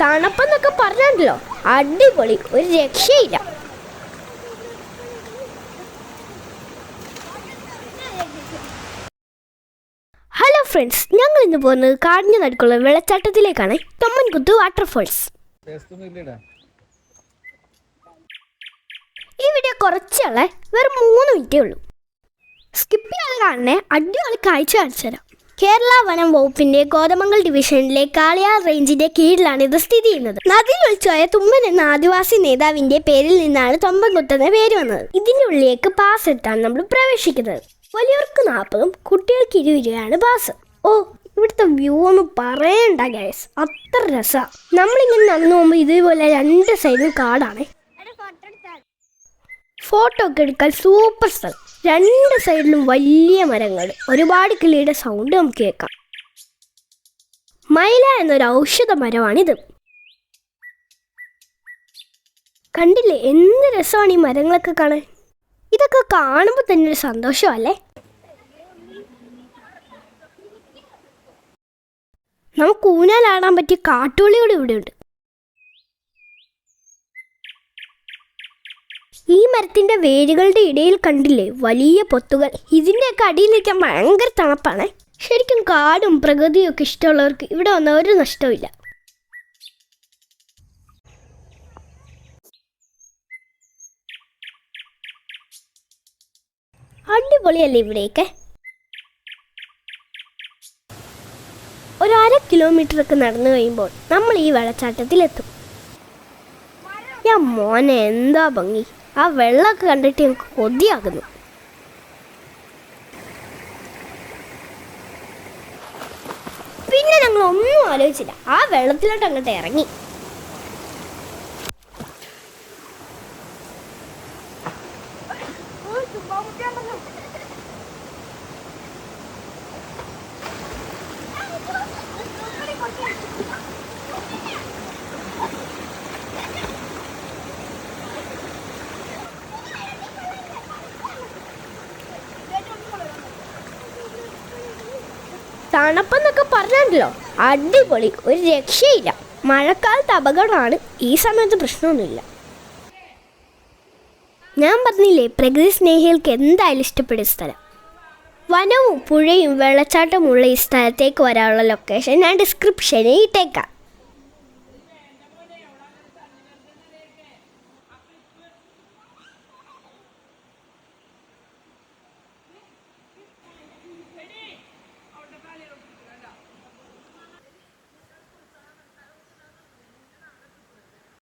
തണുപ്പെന്നൊക്കെ പറഞ്ഞാണല്ലോ, അടിപൊളി, ഒരു രക്ഷയില്ല. ഹലോ ഫ്രണ്ട്സ്, ഞങ്ങൾ ഇന്ന് പോകുന്നത് കാടിന് നടുക്കുള്ള വെള്ളച്ചാട്ടത്തിലേക്കാണ്. തൊമ്മൻകുത്ത് വാട്ടർഫോൾസ്. ഈ വീഡിയോ കുറച്ചുള്ള വെറും 3 മിനിറ്റേ ഉള്ളൂ. സ്കിപ്പ് ചെയ്യാതെ കാണണേ, അടിപൊളി കാഴ്ച കാണിച്ചു തരാം. കേരള വനം വകുപ്പിന്റെ കോതമംഗൽ ഡിവിഷനിലെ കാളിയാർ റേഞ്ചിന്റെ കീഴിലാണ് ഇത് സ്ഥിതി ചെയ്യുന്നത്. നദിയിൽ ഒളിച്ചുപോയ തുമ്പൻ എന്ന ആദിവാസി നേതാവിന്റെ പേരിൽ നിന്നാണ് തൊമ്പൻകുത്ത് എന്ന പേര് വന്നത്. ഇതിന്റെ ഉള്ളിലേക്ക് പാസ് എടുത്താണ് നമ്മൾ പ്രവേശിക്കുന്നത്. വലിയവർക്ക് 40, കുട്ടികൾക്ക് 20 രൂപയാണ് പാസ്. ഓ, ഇവിടുത്തെ വ്യൂ ഒന്ന് പറയണ്ട ഗൈസ്, അത്ര രസമാണ്. നമ്മളിങ്ങനെ നടന്നു പോകുമ്പോൾ ഇതേപോലെ 2 സൈഡും കാടാണ്. ഫോട്ടോ ഒക്കെ എടുക്കാൻ സൂപ്പർ സ്ഥലം. 2 സൈഡിലും വലിയ മരങ്ങൾ, ഒരുപാട് കിളിയുടെ സൗണ്ട് നമുക്ക് കേൾക്കാം. മൈല എന്നൊരു ഔഷധ മരമാണിത്. കണ്ടില്ലേ, എന്ത് രസമാണ് ഈ മരങ്ങളൊക്കെ കാണാൻ. ഇതൊക്കെ കാണുമ്പോൾ തന്നെ ഒരു സന്തോഷമല്ലേ. നമുക്ക് ഊഞ്ഞാലാടാൻ പറ്റിയ കാട്ടുപുള്ളിയോട് ഇവിടെയുണ്ട്. ഈ മരത്തിന്റെ വേരുകളുടെ ഇടയിൽ കണ്ടില്ലേ വലിയ പൊത്തുകൾ. ഇതിൻ്റെയൊക്കെ അടിയിലിരിക്കാൻ ഭയങ്കര തണുപ്പാണ്. ശരിക്കും കാടും പ്രകൃതിയും ഒക്കെ ഇഷ്ടമുള്ളവർക്ക് ഇവിടെ വന്ന ഒരു നഷ്ടമില്ല. അടിപൊളിയല്ലേ ഇവിടെയൊക്കെ. ഒരു 1/2 കിലോമീറ്ററൊക്കെ നടന്നു കഴിയുമ്പോൾ നമ്മൾ ഈ വെള്ളച്ചാട്ടത്തിലെത്തും. ഞാൻ മോനെ, എന്താ ഭംഗി. ആ വെള്ളമൊക്കെ കണ്ടിട്ട് എനിക്ക് കൊതിയാകുന്നു. പിന്നെ ഞങ്ങൾ ഒന്നും ആലോചിച്ചില്ല, ആ വെള്ളത്തിലോട്ട് അങ്ങോട്ട് ഇറങ്ങി. തണുപ്പെന്നൊക്കെ പറഞ്ഞാണല്ലോ, അടിപൊളി, ഒരു രക്ഷയില്ല. മഴക്കാലത്ത് അപകടമാണ്, ഈ സമയത്ത് പ്രശ്നമൊന്നുമില്ല. ഞാൻ പറഞ്ഞില്ലേ, പ്രകൃതി സ്നേഹികൾക്ക് എന്തായാലും ഇഷ്ടപ്പെടുന്ന സ്ഥലം. വനവും പുഴയും വെള്ളച്ചാട്ടമുള്ള ഈ സ്ഥലത്തേക്ക് വരാനുള്ള ലൊക്കേഷൻ ഞാൻ ഡിസ്ക്രിപ്ഷനിൽ ഇട്ടേക്കാം.